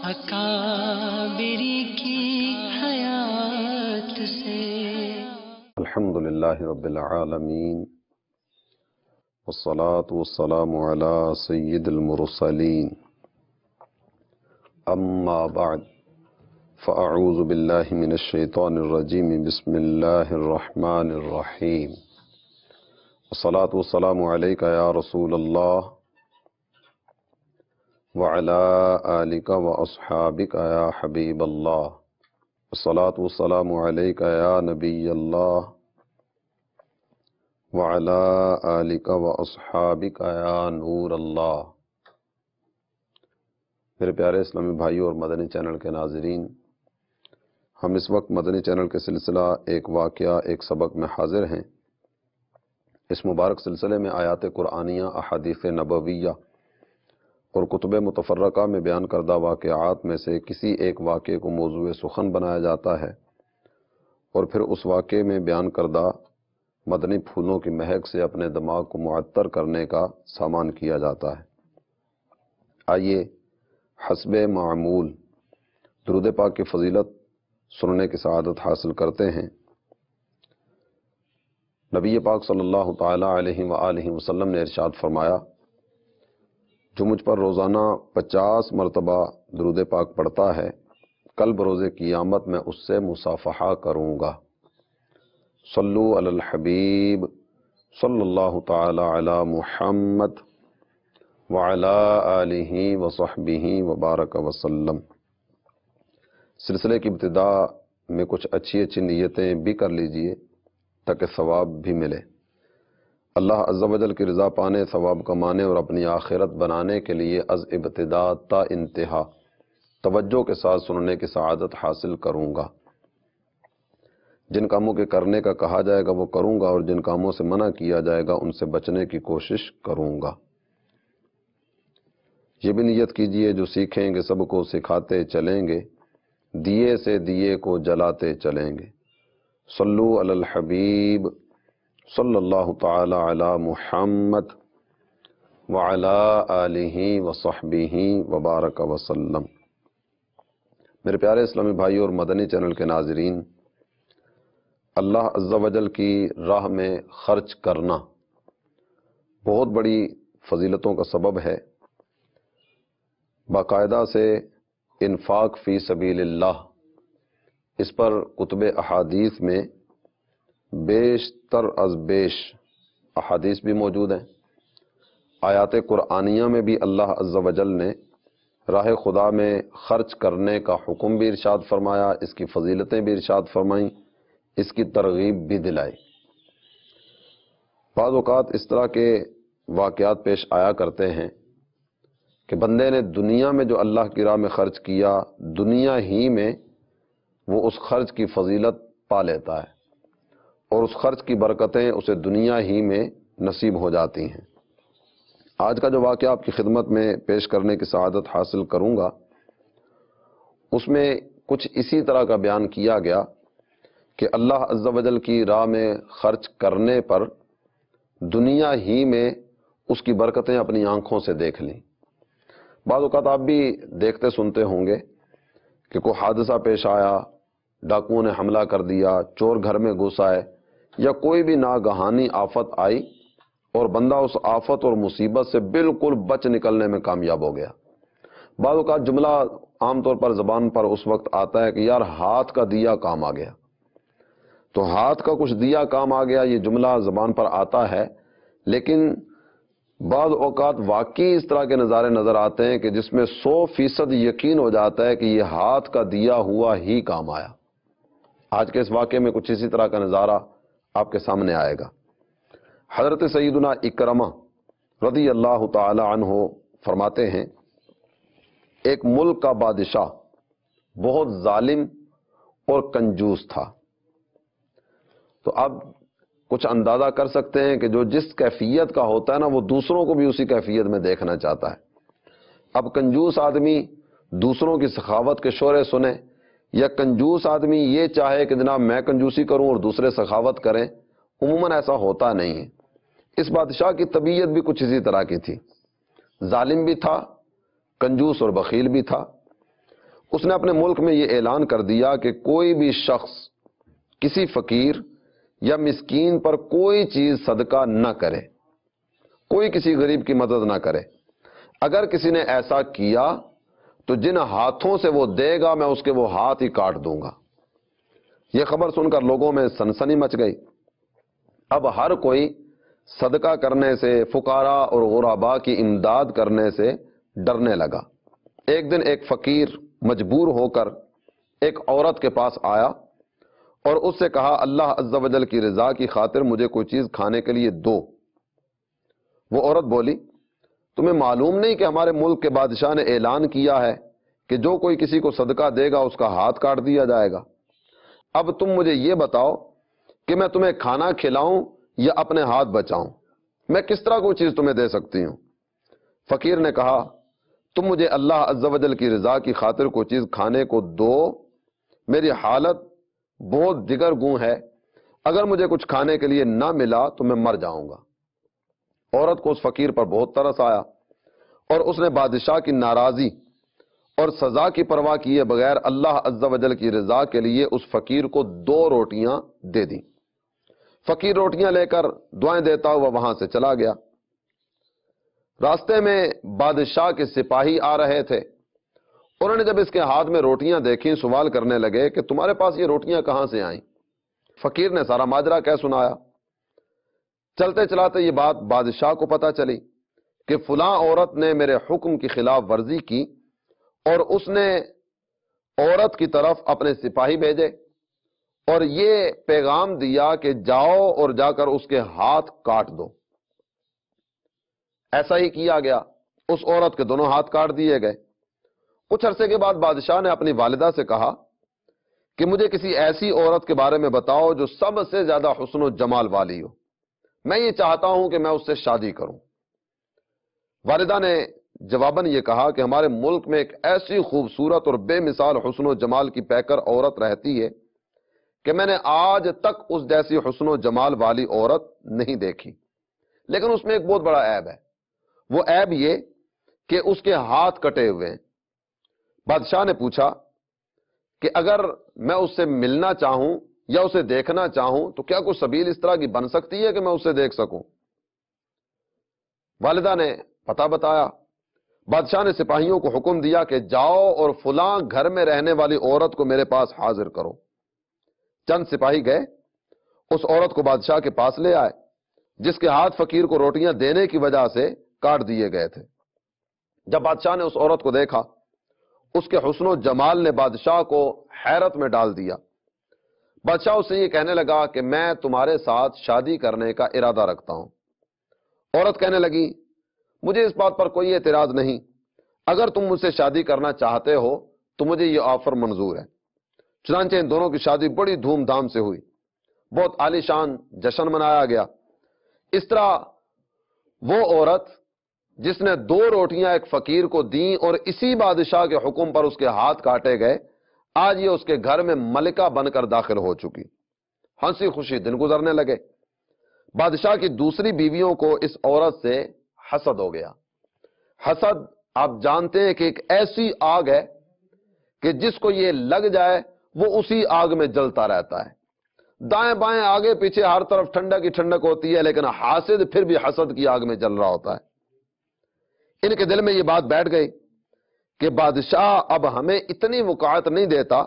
اکابری کی حیات سے۔ الحمدللہ رب العالمین والصلاة والسلام علی سید المرسلین، اما بعد فاعوذ باللہ من الشیطان الرجیم، بسم اللہ الرحمن الرحیم۔ والصلاة والسلام علیک یا رسول اللہ وعلی آلک واصحابک یا حبیب اللہ۔ والصلاة والسلام علیک یا نبی اللہ وعلی آلک واصحابک یا نور اللہ۔ میرے پیارے اسلامی بھائیوں اور مدنی چینل کے ناظرین، ہم اس وقت مدنی چینل کے سلسلہ ایک واقعہ ایک سبق میں حاضر ہیں۔ اس مبارک سلسلے میں آیات قرآنیہ، احادیث نبویہ اور کتب متفرقہ میں بیان کردہ واقعات میں سے کسی ایک واقعے کو موضوع سخن بنایا جاتا ہے اور پھر اس واقعے میں بیان کردہ مدنی پھولوں کی مہک سے اپنے دماغ کو معطر کرنے کا سامان کیا جاتا ہے۔ آئیے حسب معمول درود پاک کی فضیلت سننے کی سعادت حاصل کرتے ہیں۔ نبی پاک صلی اللہ تعالیٰ علیہ وآلہ وسلم نے ارشاد فرمایا، جو مجھ پر روزانہ 50 مرتبہ درود پاک پڑھتا ہے، کل بروز قیامت میں اس سے مصافحہ کروں گا۔ صلو علی الحبیب صلی اللہ تعالیٰ علی محمد وعلی آلہ وصحبہ وبارک وسلم۔ سلسلے کی ابتدا میں کچھ اچھی نیتیں بھی کر لیجئے تاکہ ثواب بھی ملے۔ اللہ عز و جل کی رضا پانے، ثواب کمانے اور اپنی آخرت بنانے کے لیے از ابتدا تا انتہا توجہ کے ساتھ سننے کی سعادت حاصل کروں گا۔ جن کاموں کے کرنے کا کہا جائے گا وہ کروں گا، اور جن کاموں سے منع کیا جائے گا ان سے بچنے کی کوشش کروں گا۔ یہ بھی نیت کیجئے، جو سیکھیں گے سب کو سکھاتے چلیں گے، دیے سے دیے کو جلاتے چلیں گے۔ صلو علی الحبیب صلی اللہ تعالی علی محمد وعلی آلہ وصحبہ وبارک وسلم۔ میرے پیارے اسلامی بھائی اور مدنی چینل کے ناظرین، اللہ عز و جل کی راہ میں خرچ کرنا بہت بڑی فضیلتوں کا سبب ہے۔ باقاعدہ سے انفاق فی سبیل اللہ، اس پر کتب احادیث میں بیشتر از بیش احادیث بھی موجود ہیں۔ آیات قرآنیہ میں بھی اللہ عز و جل نے راہ خدا میں خرچ کرنے کا حکم بھی ارشاد فرمایا، اس کی فضیلتیں بھی ارشاد فرمائیں، اس کی ترغیب بھی دلائی۔ بعض اوقات اس طرح کے واقعات پیش آیا کرتے ہیں کہ بندے نے دنیا میں جو اللہ کی راہ میں خرچ کیا، دنیا ہی میں وہ اس خرچ کی فضیلت پا لیتا ہے اور اس خرچ کی برکتیں اسے دنیا ہی میں نصیب ہو جاتی ہیں۔ آج کا جو واقعہ آپ کی خدمت میں پیش کرنے کی سعادت حاصل کروں گا، اس میں کچھ اسی طرح کا بیان کیا گیا کہ اللہ عز و جل کی راہ میں خرچ کرنے پر دنیا ہی میں اس کی برکتیں اپنی آنکھوں سے دیکھ لیں۔ بعض اوقات آپ بھی دیکھتے سنتے ہوں گے کہ کوئی حادثہ پیش آیا، ڈاکوؤں نے حملہ کر دیا، چور گھر میں گھس آئے، یا کوئی بھی ناگہانی آفت آئی اور بندہ اس آفت اور مصیبت سے بالکل بچ نکلنے میں کامیاب ہو گیا۔ بعض اوقات جملہ عام طور پر زبان پر اس وقت آتا ہے کہ یار ہاتھ کا دیا کام آ گیا، تو ہاتھ کا کچھ دیا کام آ گیا، یہ جملہ زبان پر آتا ہے، لیکن بعض اوقات واقعی اس طرح کے نظارے نظر آتے ہیں کہ جس میں 100% یقین ہو جاتا ہے کہ یہ ہاتھ کا دیا ہوا ہی کام آیا۔ آج کے اس واقعے میں کچھ اسی طرح کا نظارہ آپ کے سامنے آئے گا۔ حضرت سیدنا اکرمہ رضی اللہ تعالی عنہ فرماتے ہیں، ایک ملک کا بادشاہ بہت ظالم اور کنجوس تھا۔ تو اب کچھ اندازہ کر سکتے ہیں کہ جو جس کیفیت کا ہوتا ہے نا، وہ دوسروں کو بھی اسی کیفیت میں دیکھنا چاہتا ہے۔ اب کنجوس آدمی دوسروں کی سخاوت کے شورے سنے، یا کنجوس آدمی یہ چاہے کہ جناب میں کنجوسی کروں اور دوسرے سخاوت کریں، عموماً ایسا ہوتا نہیں ہے۔ اس بادشاہ کی طبیعت بھی کچھ اسی طرح کی تھی، ظالم بھی تھا، کنجوس اور بخیل بھی تھا۔ اس نے اپنے ملک میں یہ اعلان کر دیا کہ کوئی بھی شخص کسی فقیر یا مسکین پر کوئی چیز صدقہ نہ کرے، کوئی کسی غریب کی مدد نہ کرے۔ اگر کسی نے ایسا کیا تو جن ہاتھوں سے وہ دے گا میں اس کے وہ ہاتھ ہی کاٹ دوں گا۔ یہ خبر سن کر لوگوں میں سنسنی مچ گئی۔ اب ہر کوئی صدقہ کرنے سے، فقراء اور غرباء کی امداد کرنے سے ڈرنے لگا۔ ایک دن ایک فقیر مجبور ہو کر ایک عورت کے پاس آیا اور اس سے کہا اللہ عز و جل کی رضا کی خاطر مجھے کوئی چیز کھانے کے لیے دو۔ وہ عورت بولی تمہیں معلوم نہیں کہ ہمارے ملک کے بادشاہ نے اعلان کیا ہے کہ جو کوئی کسی کو صدقہ دے گا اس کا ہاتھ کاٹ دیا جائے گا؟ اب تم مجھے یہ بتاؤ کہ میں تمہیں کھانا کھلاؤں یا اپنے ہاتھ بچاؤں؟ میں کس طرح کوئی چیز تمہیں دے سکتی ہوں؟ فقیر نے کہا تم مجھے اللہ عز و جل کی رضا کی خاطر کوئی چیز کھانے کو دو، میری حالت بہت جگر گوں ہے، اگر مجھے کچھ کھانے کے لیے نہ ملا تو میں مر جاؤں گا۔ عورت کو اس فقیر پر بہت ترس آیا اور اس نے بادشاہ کی ناراضی اور سزا کی پرواہ کیے بغیر اللہ عز و جل کی رضا کے لیے اس فقیر کو 2 روٹیاں دے دیں۔ فقیر روٹیاں لے کر دعائیں دیتا ہوا وہاں سے چلا گیا۔ راستے میں بادشاہ کے سپاہی آ رہے تھے، انہوں نے جب اس کے ہاتھ میں روٹیاں دیکھیں سوال کرنے لگے کہ تمہارے پاس یہ روٹیاں کہاں سے آئیں؟ فقیر نے سارا ماجرا کہہ سنایا۔ چلتے چلاتے یہ بات بادشاہ کو پتہ چلی کہ فلاں عورت نے میرے حکم کی خلاف ورزی کی اور اس نے عورت کی طرف اپنے سپاہی بھیجے اور یہ پیغام دیا کہ جاؤ اور جا کر اس کے ہاتھ کاٹ دو۔ ایسا ہی کیا گیا، اس عورت کے دونوں ہاتھ کاٹ دیے گئے۔ کچھ عرصے کے بعد بادشاہ نے اپنی والدہ سے کہا کہ مجھے کسی ایسی عورت کے بارے میں بتاؤ جو سب سے زیادہ حسن و جمال والی ہو، میں یہ چاہتا ہوں کہ میں اس سے شادی کروں۔ والدہ نے جواباً یہ کہا کہ ہمارے ملک میں ایک ایسی خوبصورت اور بے مثال حسن و جمال کی پیکر عورت رہتی ہے کہ میں نے آج تک اس جیسی حسن و جمال والی عورت نہیں دیکھی، لیکن اس میں ایک بہت بڑا عیب ہے۔ وہ عیب یہ کہ اس کے ہاتھ کٹے ہوئے ہیں۔ بادشاہ نے پوچھا کہ اگر میں اس سے ملنا چاہوں یا اسے دیکھنا چاہوں تو کیا کوئی سبیل اس طرح کی بن سکتی ہے کہ میں اسے دیکھ سکوں؟ والدہ نے پتہ بتایا۔ بادشاہ نے سپاہیوں کو حکم دیا کہ جاؤ اور فلاں گھر میں رہنے والی عورت کو میرے پاس حاضر کرو۔ چند سپاہی گئے، اس عورت کو بادشاہ کے پاس لے آئے جس کے ہاتھ فقیر کو روٹیاں دینے کی وجہ سے کاٹ دیے گئے تھے۔ جب بادشاہ نے اس عورت کو دیکھا، اس کے حسن و جمال نے بادشاہ کو حیرت میں ڈال دیا۔ بادشاہ اس سے یہ کہنے لگا کہ میں تمہارے ساتھ شادی کرنے کا ارادہ رکھتا ہوں۔ عورت کہنے لگی مجھے اس بات پر کوئی اعتراض نہیں، اگر تم مجھ سے شادی کرنا چاہتے ہو تو مجھے یہ آفر منظور ہے۔ چنانچہ ان دونوں کی شادی بڑی دھوم دھام سے ہوئی، بہت عالی شان جشن منایا گیا۔ اس طرح وہ عورت جس نے 2 روٹیاں ایک فقیر کو دیں اور اسی بادشاہ کے حکم پر اس کے ہاتھ کاٹے گئے، آج یہ اس کے گھر میں ملکہ بن کر داخل ہو چکی۔ ہنسی خوشی دن گزرنے لگے۔ بادشاہ کی دوسری بیویوں کو اس عورت سے حسد ہو گیا۔ حسد آپ جانتے ہیں کہ ایک ایسی آگ ہے کہ جس کو یہ لگ جائے وہ اسی آگ میں جلتا رہتا ہے، دائیں بائیں آگے پیچھے ہر طرف ٹھنڈک ہی ٹھنڈک ہوتی ہے، لیکن حاسد پھر بھی حسد کی آگ میں جل رہا ہوتا ہے۔ ان کے دل میں یہ بات بیٹھ گئی کہ بادشاہ اب ہمیں اتنی وقاعت نہیں دیتا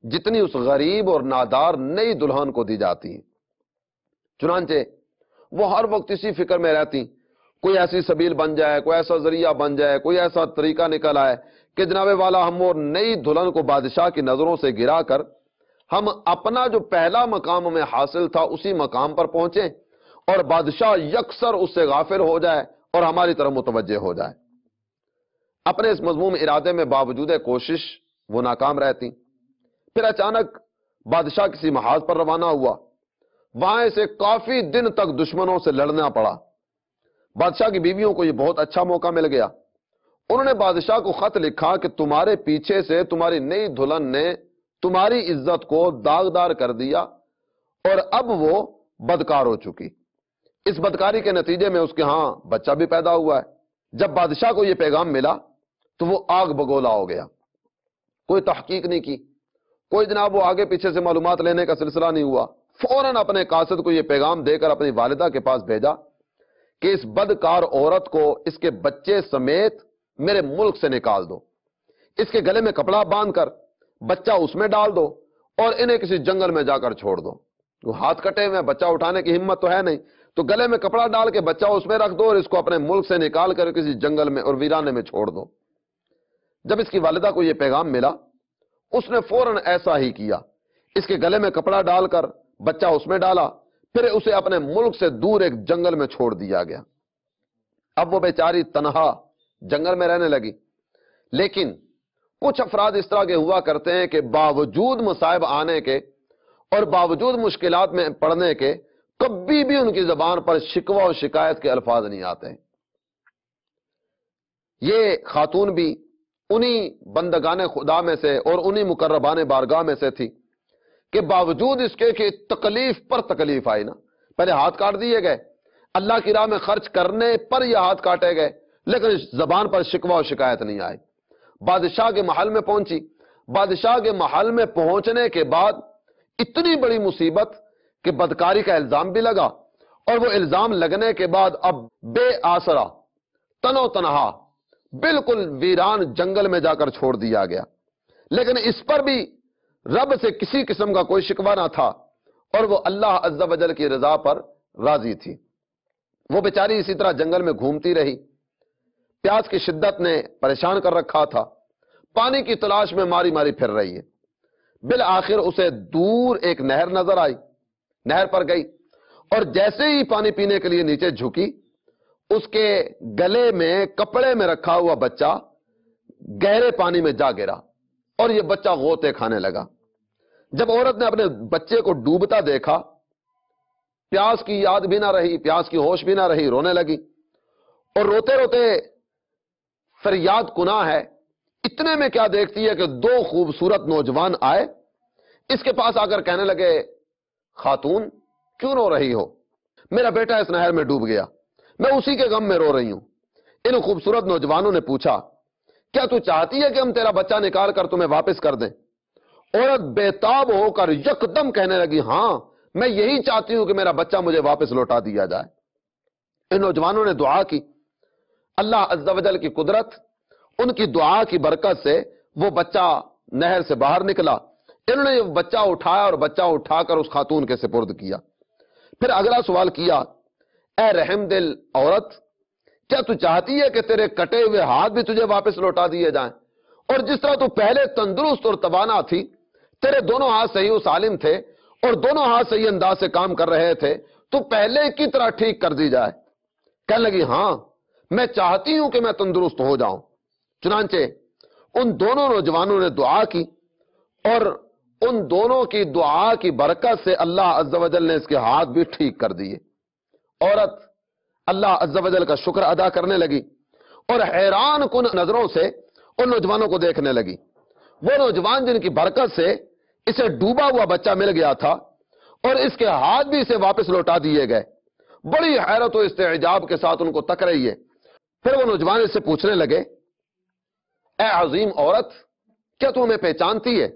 جتنی اس غریب اور نادار نئی دلہن کو دی جاتی ہے۔ چنانچہ وہ ہر وقت اسی فکر میں رہتی کوئی ایسی سبیل بن جائے، کوئی ایسا ذریعہ بن جائے، کوئی ایسا طریقہ نکل آئے کہ جناب والا ہم وہ نئی دلہن کو بادشاہ کی نظروں سے گرا کر ہم اپنا جو پہلا مقام ہمیں حاصل تھا اسی مقام پر پہنچیں اور بادشاہ یکسر اس سے غافل ہو جائے اور ہماری طرف متوجہ ہو جائے۔ اپنے اس مذموم ارادے میں باوجود کوشش وہ ناکام رہتی۔ پھر اچانک بادشاہ کسی محاذ پر روانہ ہوا، وہاں سے کافی دن تک دشمنوں سے لڑنا پڑا۔ بادشاہ کی بیویوں کو یہ بہت اچھا موقع مل گیا۔ انہوں نے بادشاہ کو خط لکھا کہ تمہارے پیچھے سے تمہاری نئی دلہن نے تمہاری عزت کو داغدار کر دیا اور اب وہ بدکار ہو چکی۔ اس بدکاری کے نتیجے میں اس کے ہاں بچہ بھی پیدا ہوا ہے۔ جب بادشاہ کو یہ پیغام ملا تو وہ آگ بگولا ہو گیا۔ کوئی تحقیق نہیں کی، کوئی جناب وہ آگے پیچھے سے معلومات لینے کا سلسلہ نہیں ہوا، فوراً اپنے قاصد کو یہ پیغام دے کر اپنی والدہ کے پاس بھیجا کہ اس بدکار عورت کو اس کے بچے سمیت میرے ملک سے نکال دو، اس کے گلے میں کپڑا باندھ کر بچہ اس میں ڈال دو اور انہیں کسی جنگل میں جا کر چھوڑ دو۔ وہ ہاتھ کٹے ہوئے، بچہ اٹھانے کی ہمت تو ہے نہیں، تو گلے میں کپڑا ڈال کے بچہ اس میں رکھ دو اور اس کو اپنے ملک سے نکال کر کسی جنگل میں اور ویرانے میں چھوڑ دو۔ جب اس کی والدہ کو یہ پیغام ملا، اس نے فوراً ایسا ہی کیا، اس کے گلے میں کپڑا ڈال کر بچہ اس میں ڈالا، پھر اسے اپنے ملک سے دور ایک جنگل میں چھوڑ دیا گیا۔ اب وہ بیچاری تنہا جنگل میں رہنے لگی، لیکن کچھ افراد اس طرح کے ہوا کرتے ہیں کہ باوجود مصائب آنے کے اور باوجود مشکلات میں پڑنے کے کبھی بھی ان کی زبان پر شکوہ و شکایت کے الفاظ نہیں آتے۔ یہ خاتون بھی انہی بندگان خدا میں سے اور انہی مقربان بارگاہ میں سے تھی کہ باوجود اس کے کہ تکلیف پر تکلیف آئی نا، پہلے ہاتھ کاٹ دیے گئے، اللہ کی راہ میں خرچ کرنے پر یہ ہاتھ کاٹے گئے، لیکن زبان پر شکوہ و شکایت نہیں آئی۔ بادشاہ کے محل میں پہنچی، بادشاہ کے محل میں پہنچنے کے بعد اتنی بڑی مصیبت کہ بدکاری کا الزام بھی لگا، اور وہ الزام لگنے کے بعد اب بے آسرا تنو تنہا بالکل ویران جنگل میں جا کر چھوڑ دیا گیا، لیکن اس پر بھی رب سے کسی قسم کا کوئی شکوہ نہ تھا اور وہ اللہ عز و جل کی رضا پر راضی تھی۔ وہ بیچاری اسی طرح جنگل میں گھومتی رہی، پیاس کی شدت نے پریشان کر رکھا تھا، پانی کی تلاش میں ماری ماری پھر رہی ہے۔ بالآخر اسے دور ایک نہر نظر آئی، نہر پر گئی اور جیسے ہی پانی پینے کے لیے نیچے جھکی، اس کے گلے میں کپڑے میں رکھا ہوا بچہ گہرے پانی میں جا گرا اور یہ بچہ غوطے کھانے لگا۔ جب عورت نے اپنے بچے کو ڈوبتا دیکھا، پیاس کی یاد بھی نہ رہی، پیاس کی ہوش بھی نہ رہی، رونے لگی اور روتے روتے فریاد کناں ہے، اتنے میں کیا دیکھتی ہے کہ دو خوبصورت نوجوان آئے، اس کے پاس آ کر کہنے لگے، خاتون کیوں رو رہی ہو؟ میرا بیٹا اس نہر میں ڈوب گیا، میں اسی کے غم میں رو رہی ہوں۔ ان خوبصورت نوجوانوں نے پوچھا، کیا تو چاہتی ہے کہ ہم تیرا بچہ نکال کر تمہیں واپس کر دیں؟ عورت بےتاب ہو کر یکدم کہنے لگی، ہاں میں یہی چاہتی ہوں کہ میرا بچہ مجھے واپس لوٹا دیا جائے۔ ان نوجوانوں نے دعا کی، اللہ عز و جل کی قدرت، ان کی دعا کی برکت سے وہ بچہ نہر سے باہر نکلا۔ انہوں نے بچہ اٹھایا اور بچہ اٹھا کر اس خاتون کے سپرد کیا۔ پھر اگلا سوال کیا، اے رحم دل عورت، کیا تو چاہتی ہے کہ تیرے کٹے ہوئے ہاتھ بھی تجھے واپس لوٹا دیے جائیں؟ اور جس طرح تو پہلے تندرست اور توانا تھی، تیرے دونوں ہاتھ صحیح و سالم تھے اور دونوں ہاتھ صحیح انداز سے کام کر رہے تھے، تو پہلے کی طرح ٹھیک کر دی جائے۔ کہنے لگی، ہاں میں چاہتی ہوں کہ میں تندرست ہو جاؤں۔ چنانچہ ان دونوں نوجوانوں نے دعا کی اور ان دونوں کی دعا کی برکت سے اللہ عز و جل نے اس کے ہاتھ بھی ٹھیک کر دیے۔ عورت اللہ عز و جل کا شکر ادا کرنے لگی اور حیران کن نظروں سے ان نوجوانوں کو دیکھنے لگی۔ وہ نوجوان جن کی برکت سے اسے ڈوبا ہوا بچہ مل گیا تھا اور اس کے ہاتھ بھی اسے واپس لوٹا دیے گئے، بڑی حیرت و استعجاب کے ساتھ ان کو تک رہی ہے۔ پھر وہ نوجوان اس سے پوچھنے لگے، اے عظیم عورت، کیا تم ہمیں پہچانتی ہے؟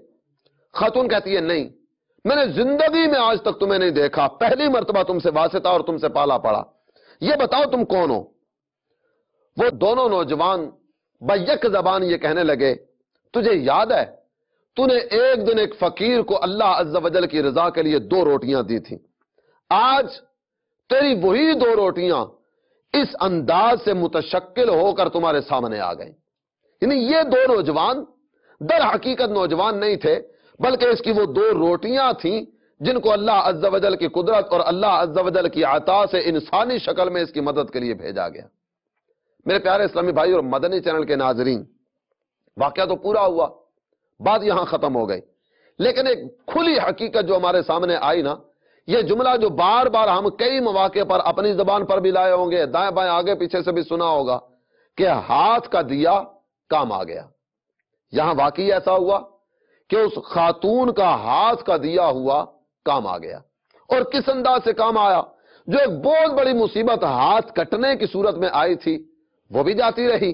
خاتون کہتی ہے، نہیں، میں نے زندگی میں آج تک تمہیں نہیں دیکھا، پہلی مرتبہ تم سے واسطہ اور تم سے پالا پڑا، یہ بتاؤ تم کون ہو؟ وہ دونوں نوجوان بیک زبان یہ کہنے لگے، تجھے یاد ہے تو نے ایک دن ایک فقیر کو اللہ عز و جل کی رضا کے لیے 2 روٹیاں دی تھی، آج تیری وہی 2 روٹیاں اس انداز سے متشکل ہو کر تمہارے سامنے آ گئیں۔ یعنی یہ 2 نوجوان در حقیقت نوجوان نہیں تھے، بلکہ اس کی وہ 2 روٹیاں تھیں جن کو اللہ عز و جل کی قدرت اور اللہ عز و جل کی عطا سے انسانی شکل میں اس کی مدد کے لیے بھیجا گیا۔ میرے پیارے اسلامی بھائی اور مدنی چینل کے ناظرین، واقعہ تو پورا ہوا، بات یہاں ختم ہو گئی، لیکن ایک کھلی حقیقت جو ہمارے سامنے آئی نا، یہ جملہ جو بار بار ہم کئی مواقع پر اپنی زبان پر بھی لائے ہوں گے، دائیں بائیں آگے پیچھے سے بھی سنا ہوگا کہ ہاتھ کا دیا کام آ گیا۔ یہاں واقعی ایسا ہوا کہ اس خاتون کا ہاتھ کا دیا ہوا کام آ گیا، اور کس انداز سے کام آیا؟ جو ایک بہت بڑی مصیبت ہاتھ کٹنے کی صورت میں آئی تھی وہ بھی جاتی رہی،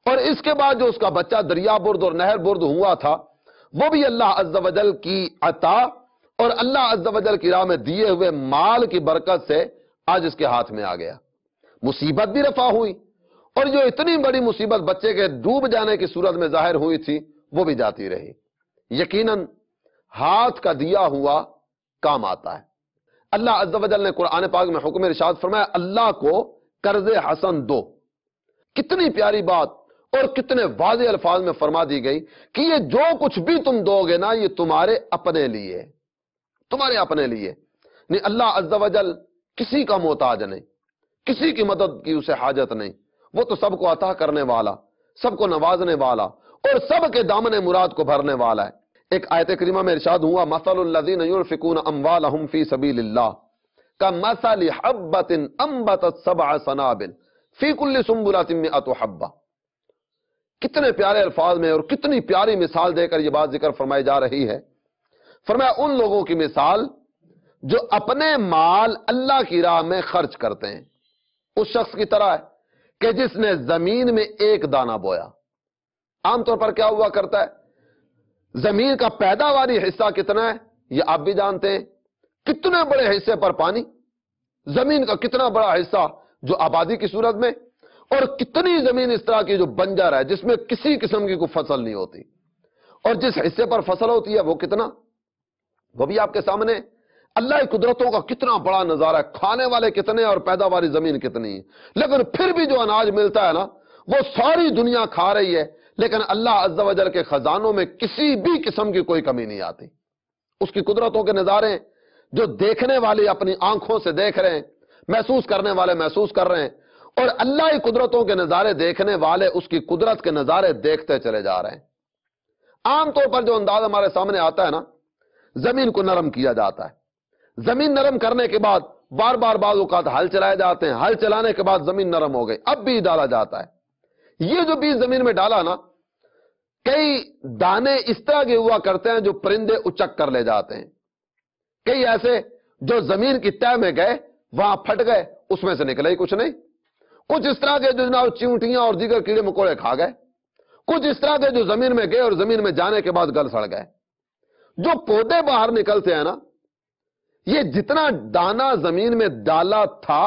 اور اس کے بعد جو اس کا بچہ دریا برد اور نہر برد ہوا تھا وہ بھی اللہ عز و جل کی عطا اور اللہ عز و جل کی راہ میں دیے ہوئے مال کی برکت سے آج اس کے ہاتھ میں آ گیا. مصیبت بھی رفع ہوئی اور جو اتنی بڑی مصیبت بچے کے ڈوب جانے کی صورت میں ظاہر ہوئی تھی وہ بھی جاتی رہی. یقیناً ہاتھ کا دیا ہوا کام آتا ہے. اللہ عز و جل نے قرآن پاک میں حکم ارشاد فرمایا اللہ کو قرض حسن دو. کتنی پیاری بات اور کتنے واضح الفاظ میں فرما دی گئی کہ یہ جو کچھ بھی تم دو گے نا یہ تمہارے اپنے لیے، تمہارے اپنے لیے نہیں. اللہ عز و جل کسی کا محتاج نہیں، کسی کی مدد کی اسے حاجت نہیں. وہ تو سب کو عطا کرنے والا، سب کو نوازنے والا اور سب کے دامن مراد کو بھرنے والا ہے. ایک آیت کریمہ میں ارشاد ہوا مثل الذین ينفقون اموالهم فی سبیل اللہ کمثل حبۃ انبتت سبع سنابل فی کل سنبلۃ مئۃ حبۃ. کتنے پیارے الفاظ میں اور کتنی پیاری مثال دے کر یہ بات ذکر فرمائی جا رہی ہے. فرمایا ان لوگوں کی مثال جو اپنے مال اللہ کی راہ میں خرچ کرتے ہیں اس شخص کی طرح ہے کہ جس نے زمین میں ایک دانہ بویا. عام طور پر کیا ہوا کرتا ہے، زمین کا پیداواری حصہ کتنا ہے یہ آپ بھی جانتے ہیں. کتنے بڑے حصے پر پانی، زمین کا کتنا بڑا حصہ جو آبادی کی صورت میں، اور کتنی زمین اس طرح کی جو بنجر ہے جس میں کسی قسم کی کوئی فصل نہیں ہوتی، اور جس حصے پر فصل ہوتی ہے وہ کتنا، وہ بھی آپ کے سامنے. اللہ کی قدرتوں کا کتنا بڑا نظارہ ہے، کھانے والے کتنے اور پیداواری زمین کتنی ہے. لیکن پھر بھی جو اناج ملتا ہے نا وہ ساری دنیا کھا رہی ہے، لیکن اللہ عز و جل کے خزانوں میں کسی بھی قسم کی کوئی کمی نہیں آتی. اس کی قدرتوں کے نظارے جو دیکھنے والے اپنی آنکھوں سے دیکھ رہے ہیں، محسوس کرنے والے محسوس کر رہے ہیں، اور اللہ کی قدرتوں کے نظارے دیکھنے والے اس کی قدرت کے نظارے دیکھتے چلے جا رہے ہیں. عام طور پر جو انداز ہمارے سامنے آتا ہے نا، زمین کو نرم کیا جاتا ہے. زمین نرم کرنے کے بعد بار بار بعض اوقات ہل چلائے جاتے ہیں، ہل چلانے کے بعد زمین نرم ہو گئی، اب بیج ڈالا جاتا ہے. یہ جو بیج زمین میں ڈالا نا، کئی دانے اس طرح کے ہوا کرتے ہیں جو پرندے اچک کر لے جاتے ہیں. کئی ایسے جو زمین کی تہ میں گئے وہاں پھٹ گئے، اس میں سے نکلے ہی کچھ نہیں. کچھ اس طرح کے جو جناب چیونٹیاں اور دیگر کیڑے مکوڑے کھا گئے. کچھ اس طرح کے جو زمین میں گئے اور زمین میں جانے کے بعد گل سڑ گئے. جو پودے باہر نکلتے ہیں نا، یہ جتنا دانا زمین میں ڈالا تھا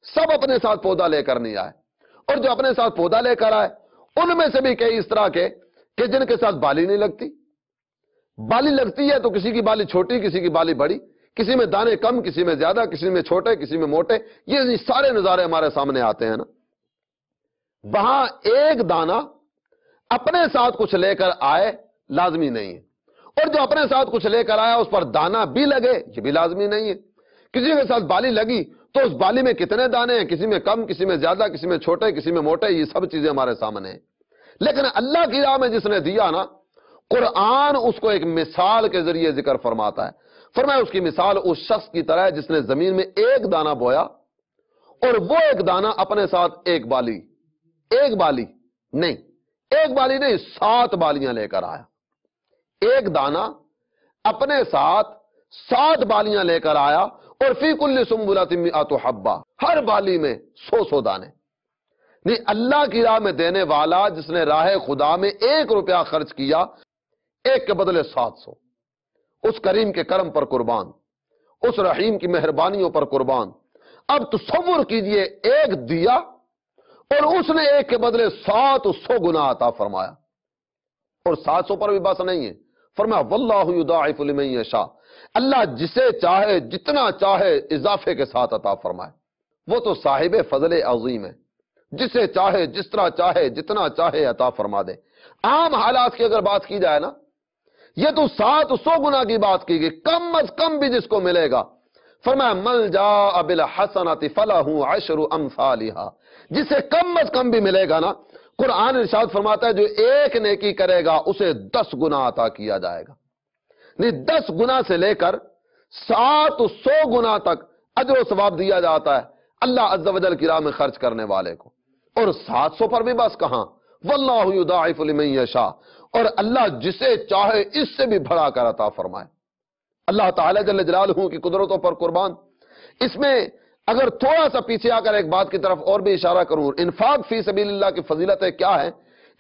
سب اپنے ساتھ پودا لے کر نہیں آئے، اور جو اپنے ساتھ پودا لے کر آئے ان میں سے بھی کئی اس طرح کے کہ جن کے ساتھ بالی نہیں لگتی. بالی لگتی ہے تو کسی کی بالی چھوٹی، کسی کی بالی بڑی، کسی میں دانے کم، کسی میں زیادہ، کسی میں چھوٹے، کسی میں موٹے. یہ سارے نظارے ہمارے سامنے آتے ہیں نا. وہاں ایک دانہ اپنے ساتھ کچھ لے کر آئے لازمی نہیں ہے، اور جو اپنے ساتھ کچھ لے کر آیا اس پر دانہ بھی لگے یہ بھی لازمی نہیں ہے. کسی کے ساتھ بالی لگی تو اس بالی میں کتنے دانے ہیں، کسی میں کم، کسی میں زیادہ، کسی میں چھوٹے، کسی میں موٹے. یہ سب چیزیں ہمارے سامنے ہیں. لیکن اللہ کی راہ میں جس نے دیا نا، قرآن اس کو ایک مثال کے ذریعے ذکر فرماتا ہے. فرمایا اس کی مثال اس شخص کی طرح ہے جس نے زمین میں ایک دانہ بویا اور وہ ایک دانہ اپنے ساتھ ایک بالی نہیں 7 بالیاں لے کر آیا. ایک دانہ اپنے ساتھ 7 بالیاں لے کر آیا، اور فی کل سنبلۃ مئۃ حبۃ، ہر بالی میں 100 دانے. نہیں، اللہ کی راہ میں دینے والا جس نے راہ خدا میں 1 روپیہ خرچ کیا، 1 کے بدلے 700. اس کریم کے کرم پر قربان، اس رحیم کی مہربانیوں پر قربان. اب تصور کیجئے 1 دیا اور اس نے 1 کے بدلے 700 گنا عطا فرمایا. اور 700 پر بھی بس نہیں ہے، فرمایا واللہ یضاعف لمن یشاء، اللہ جسے چاہے جتنا چاہے اضافے کے ساتھ عطا فرمائے. وہ تو صاحب فضل عظیم ہے، جسے چاہے جس طرح چاہے جتنا چاہے عطا فرما دے. عام حالات کی اگر بات کی جائے نا، یہ تو 700 گنا کی بات کی گئی، کم از کم بھی جس کو ملے گا. فرمایا من جاء بالحسنۃ فلہ 10 امثالھا، جسے کم از کم بھی ملے گا نا، قرآن ارشاد فرماتا ہے جو 1 نیکی کرے گا اسے 10 گنا عطا کیا جائے گا. نہیں، 10 گنا سے لے کر 700 گنا تک اجر و ثواب دیا جاتا ہے اللہ عز و جل کی راہ میں خرچ کرنے والے کو. اور 700 پر بھی بس کہاں، واللہ یضاعف لمن یشاء، اور اللہ جسے چاہے اس سے بھی بڑھا کر عطا فرمائے. اللہ تعالی جل جلالہ کی قدرتوں پر قربان. اس میں اگر تھوڑا سا پیچھے آ کر ایک بات کی طرف اور بھی اشارہ کروں، انفاق فی سبیل اللہ کی فضیلتیں کیا ہے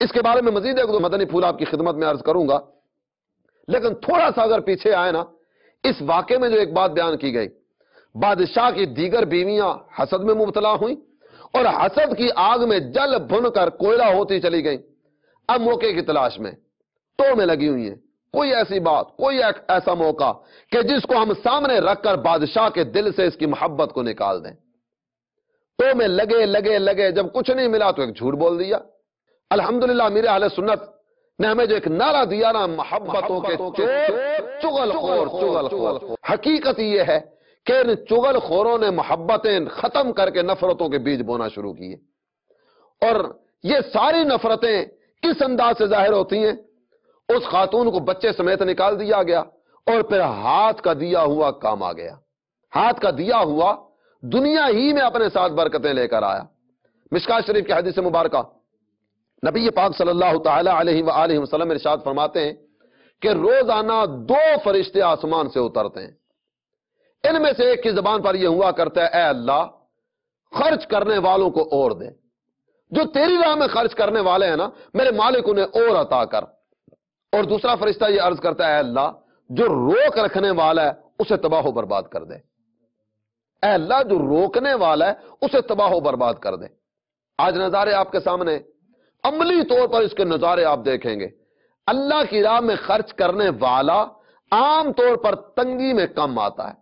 اس کے بارے میں مزید ایک دو مدنی پھول آپ کی خدمت میں عرض کروں گا، لیکن تھوڑا سا اگر پیچھے آئے نا، اس واقعے میں جو ایک بات بیان کی گئی، بادشاہ کی دیگر بیویاں حسد میں مبتلا ہوئیں اور حسد کی آگ میں جل بھن کر کوئلہ ہوتی چلی گئیں۔ اب موقع کی تلاش میں تو میں لگی ہوئی ہیں، کوئی ایسی بات، کوئی ایسا موقع کہ جس کو ہم سامنے رکھ کر بادشاہ کے دل سے اس کی محبت کو نکال دیں۔ تو میں لگے جب کچھ نہیں ملا تو ایک جھوٹ بول دیا۔ الحمدللہ میرے اہل سنت نے ہمیں جو ایک نعرہ دیا نا، محبتوں کے چغل خور۔ حقیقت یہ ہے کہ ان چغل خوروں نے محبتیں ختم کر کے نفرتوں کے بیج بونا شروع کیے، اور یہ ساری نفرتیں کس انداز سے ظاہر ہوتی ہیں؟ اس خاتون کو بچے سمیت نکال دیا گیا اور پھر ہاتھ کا دیا ہوا کام آ گیا، ہاتھ کا دیا ہوا دنیا ہی میں اپنے ساتھ برکتیں لے کر آیا۔ مشکات شریف کی حدیث مبارکہ نبی پاک صلی اللہ تعالی علیہ وآلہ وسلم ارشاد فرماتے ہیں کہ روزانہ 2 فرشتے آسمان سے اترتے ہیں، ان میں سے ایک کی زبان پر یہ ہوا کرتا ہے، اے اللہ خرچ کرنے والوں کو اور دے، جو تیری راہ میں خرچ کرنے والے ہیں نا میرے مالک انہیں اور عطا کر۔ اور دوسرا فرشتہ یہ عرض کرتا ہے، اے اللہ جو روک رکھنے والا ہے اسے تباہ و برباد کر دے، اے اللہ جو روکنے والا ہے اسے تباہ و برباد کر دے۔ آج نظارے آپ کے سامنے، عملی طور پر اس کے نظارے آپ دیکھیں گے۔ اللہ کی راہ میں خرچ کرنے والا عام طور پر تنگی میں کم آتا ہے،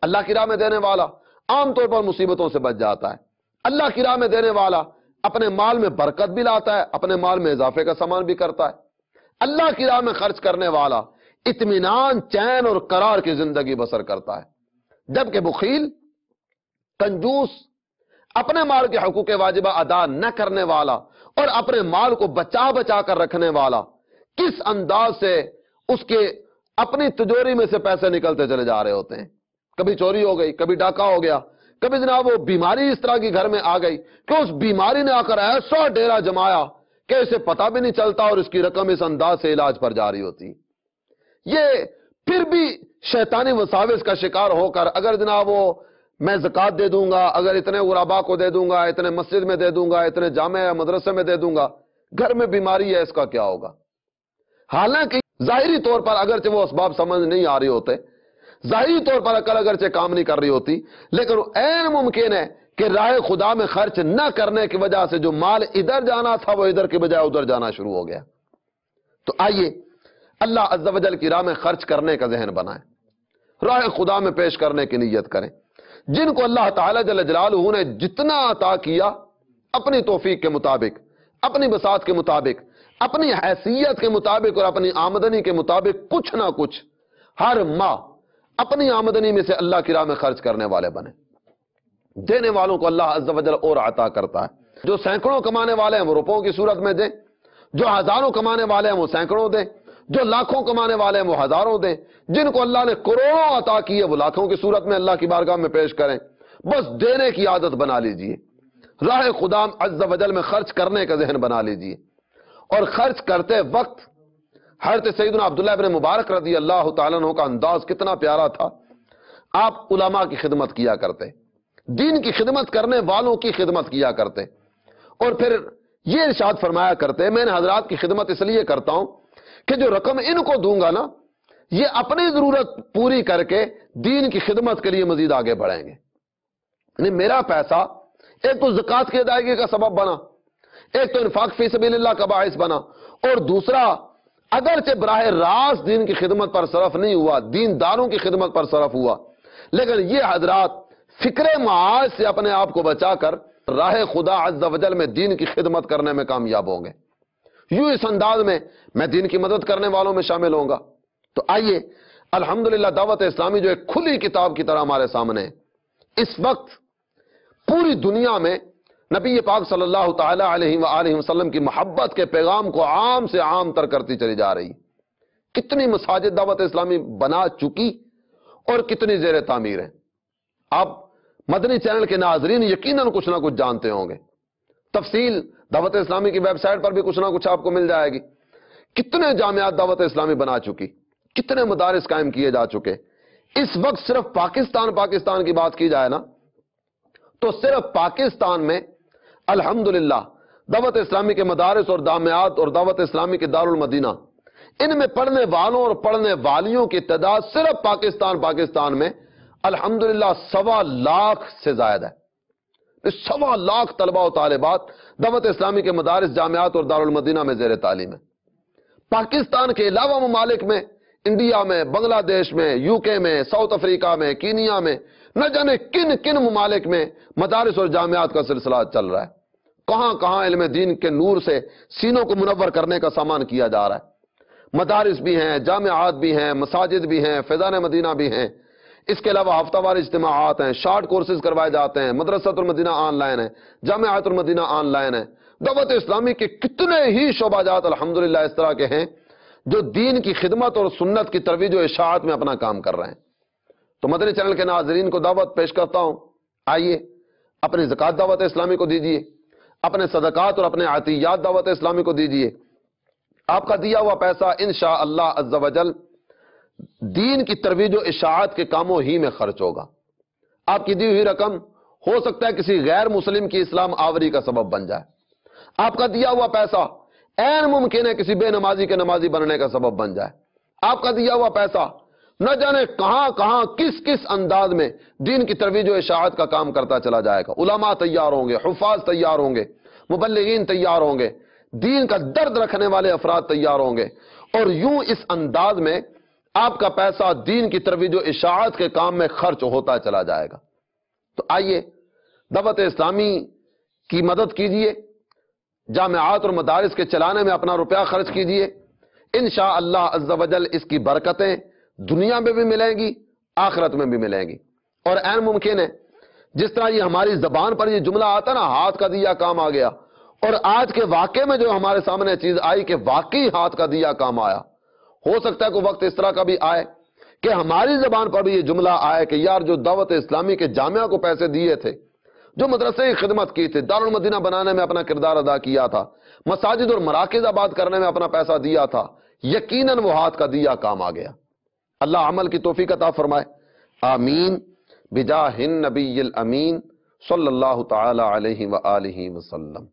اللہ کی راہ میں دینے والا عام طور پر مصیبتوں سے بچ جاتا ہے، اللہ کی راہ میں دینے والا اپنے مال میں برکت بھی لاتا ہے، اپنے مال میں اضافے کا سامان بھی کرتا ہے۔ اللہ کی راہ میں خرچ کرنے والا اطمینان، چین اور قرار کی زندگی بسر کرتا ہے، جبکہ بخیل، کنجوس، اپنے مال کے حقوق واجبہ ادا نہ کرنے والا اور اپنے مال کو بچا کر رکھنے والا، کس انداز سے اس کے اپنی تجوری میں سے پیسے نکلتے چلے جا رہے ہوتے ہیں۔ کبھی چوری ہو گئی، کبھی ڈاکہ ہو گیا، کبھی جناب وہ بیماری اس طرح کی گھر میں آ گئی کہ اس بیماری نے آ کر ایسا ڈیرا جمایا کہ اسے پتہ بھی نہیں چلتا اور اس کی رقم اس انداز سے علاج پر جاری ہوتی۔ یہ پھر بھی شیطانی وساوس کا شکار ہو کر اگر جناب وہ میں زکوٰۃ دے دوں گا، اگر اتنے غربا کو دے دوں گا، اتنے مسجد میں دے دوں گا، اتنے جامع یا مدرسے میں دے دوں گا، گھر میں بیماری ہے، اس کا کیا ہوگا؟ حالانکہ ظاہری طور پر اگرچہ وہ اسباب سمجھ نہیں آ رہے ہوتے، ظاہری طور پر عقل اگرچہ کام نہیں کر رہی ہوتی، لیکن عین ممکن ہے کہ راہ خدا میں خرچ نہ کرنے کی وجہ سے جو مال ادھر جانا تھا وہ ادھر کی بجائے ادھر جانا شروع ہو گیا۔ تو آئیے اللہ عز و جل کی راہ میں خرچ کرنے کا ذہن بنائیں، راہ خدا میں پیش کرنے کی نیت کریں۔ جن کو اللہ تعالی جل جلالہ نے جتنا عطا کیا، اپنی توفیق کے مطابق، اپنی بساط کے مطابق، اپنی حیثیت کے مطابق اور اپنی آمدنی کے مطابق کچھ نہ کچھ ہر ماہ اپنی آمدنی میں سے اللہ کی راہ میں خرچ کرنے والے بنے۔ دینے والوں کو اللہ عز و جل اور عطا کرتا ہے۔ جو سینکڑوں کمانے والے ہیں وہ روپوں کی صورت میں دیں، جو ہزاروں کمانے والے ہیں وہ سینکڑوں دیں، جو لاکھوں کمانے والے ہیں وہ ہزاروں دیں، جن کو اللہ نے کروڑوں عطا کیے وہ لاکھوں کی صورت میں اللہ کی بارگاہ میں پیش کریں۔ بس دینے کی عادت بنا لیجئے، راہ خدا عز و جل میں خرچ کرنے کا ذہن بنا لیجئے، اور خرچ کرتے وقت حضرت سیدنا عبداللہ ابن مبارک رضی اللہ تعالیٰ عنہ کا انداز کتنا پیارا تھا۔ آپ علماء کی خدمت کیا کرتے، دین کی خدمت کرنے والوں کی خدمت کیا کرتے، اور پھر یہ ارشاد فرمایا کرتے، میں نے حضرات کی خدمت اس لیے کرتا ہوں کہ جو رقم ان کو دوں گا نا، یہ اپنی ضرورت پوری کر کے دین کی خدمت کے لیے مزید آگے بڑھیں گے۔ یعنی میرا پیسہ ایک تو زکوٰۃ کی ادائیگی کا سبب بنا، ایک تو انفاق فی سبیل اللہ کا باعث بنا، اور دوسرا اگرچہ براہ راست دین کی خدمت پر صرف نہیں ہوا، دین داروں کی خدمت پر صرف ہوا، لیکن یہ حضرات فکر معاش سے اپنے آپ کو بچا کر راہ خدا عز و جل میں دین کی خدمت کرنے میں کامیاب ہوں گے۔ یوں اس انداز میں دین کی مدد کرنے والوں میں شامل ہوں گا۔ تو آئیے الحمدللہ دعوت اسلامی جو ایک کھلی کتاب کی طرح ہمارے سامنے ہے، اس وقت پوری دنیا میں نبی پاک صلی اللہ تعالی علیہ وآلہ وسلم کی محبت کے پیغام کو عام سے عام تر کرتی چلی جا رہی۔ کتنی مساجد دعوت اسلامی بنا چکی اور کتنی زیر تعمیر ہیں۔ آپ مدنی چینل کے ناظرین یقیناً کچھ نہ کچھ جانتے ہوں گے، تفصیل دعوت اسلامی کی ویب سائٹ پر بھی کچھ نہ کچھ آپ کو مل جائے گی۔ کتنے جامعات دعوت اسلامی بنا چکی، کتنے مدارس قائم کیے جا چکے۔ اس وقت صرف پاکستان کی بات کی جائے نا، تو صرف پاکستان میں الحمدللہ دعوت اسلامی کے مدارس اور جامعات اور دعوت اسلامی کے دارالمدینہ، ان میں پڑھنے والوں اور پڑھنے والیوں کی تعداد صرف پاکستان میں الحمدللہ 1.25 لاکھ سے زائد ہے۔ 1.25 لاکھ طلبہ و طالبات دعوت اسلامی کے مدارس، جامعات اور دارالمدینہ میں زیر تعلیم ہے۔ پاکستان کے علاوہ ممالک میں، انڈیا میں، بنگلہ دیش میں، یو کے میں، ساؤتھ افریقہ میں، کینیا میں، نہ جانے کن کن ممالک میں مدارس اور جامعات کا سلسلہ چل رہا ہے۔ کہاں کہاں علم دین کے نور سے سینوں کو منور کرنے کا سامان کیا جا رہا ہے۔ مدارس بھی ہیں، جامعات بھی ہیں، مساجد بھی ہیں، فیضان مدینہ بھی ہیں۔ اس کے علاوہ ہفتہ وار اجتماعات ہیں، شارٹ کورسز کروائے جاتے ہیں، مدرسۃ المدینہ آن لائن ہے، جامعات المدینہ آن لائن ہے۔ دعوت اسلامی کے کتنے ہی شعبہ جات الحمدللہ اس طرح کے ہیں جو دین کی خدمت اور سنت کی ترویج و اشاعت میں اپنا کام کر رہے ہیں۔ تو مدنی چینل کے ناظرین کو دعوت پیش کرتا ہوں، آئیے اپنی زکوٰۃ دعوت اسلامی کو دیجئے، اپنے صدقات اور اپنے عطیات دعوت اسلامی کو دیجئے۔ آپ کا دیا ہوا پیسہ انشاءاللہ عز و جل دین کی ترویج و اشاعت کے کاموں ہی میں خرچ ہوگا۔ آپ کی دی ہوئی رقم ہو سکتا ہے کسی غیر مسلم کی اسلام آوری کا سبب بن جائے۔ آپ کا دیا ہوا پیسہ عین ممکن ہے کسی بے نمازی کے نمازی بننے کا سبب بن جائے۔ آپ کا دیا ہوا پیسہ نہ جانے کہاں کہاں کس کس انداز میں دین کی ترویج و اشاعت کا کام کرتا چلا جائے گا۔ علماء تیار ہوں گے، حفاظ تیار ہوں گے، مبلغین تیار ہوں گے، دین کا درد رکھنے والے افراد تیار ہوں گے، اور یوں اس انداز میں آپ کا پیسہ دین کی ترویج و اشاعت کے کام میں خرچ ہوتا چلا جائے گا۔ تو آئیے دعوت اسلامی کی مدد کیجئے، جامعات اور مدارس کے چلانے میں اپنا روپیہ خرچ کیجئے۔ انشاءاللہ عز و جل اس کی برکتیں دنیا میں بھی ملیں گی، آخرت میں بھی ملیں گی۔ اور عین ممکن ہے جس طرح یہ ہماری زبان پر یہ جملہ آتا نا، ہاتھ کا دیا کام آ گیا، اور آج کے واقعے میں جو ہمارے سامنے چیز آئی کہ واقعی ہاتھ کا دیا کام آیا، ہو سکتا ہے کوئی وقت اس طرح کا بھی آئے کہ ہماری زبان پر بھی یہ جملہ آئے کہ یار جو دعوت اسلامی کے جامعہ کو پیسے دیے تھے، جو مدرسے کی خدمت کی تھی، دارالمدینہ بنانے میں اپنا کردار ادا کیا تھا، مساجد اور مراکز آباد کرنے میں اپنا پیسہ دیا تھا، یقیناً وہ ہاتھ کا دیا کام آ گیا۔ اللہ عمل کی توفیق عطا فرمائے، آمین بجاہ النبی الامین صلی اللہ تعالی علیہ وآلہ وسلم۔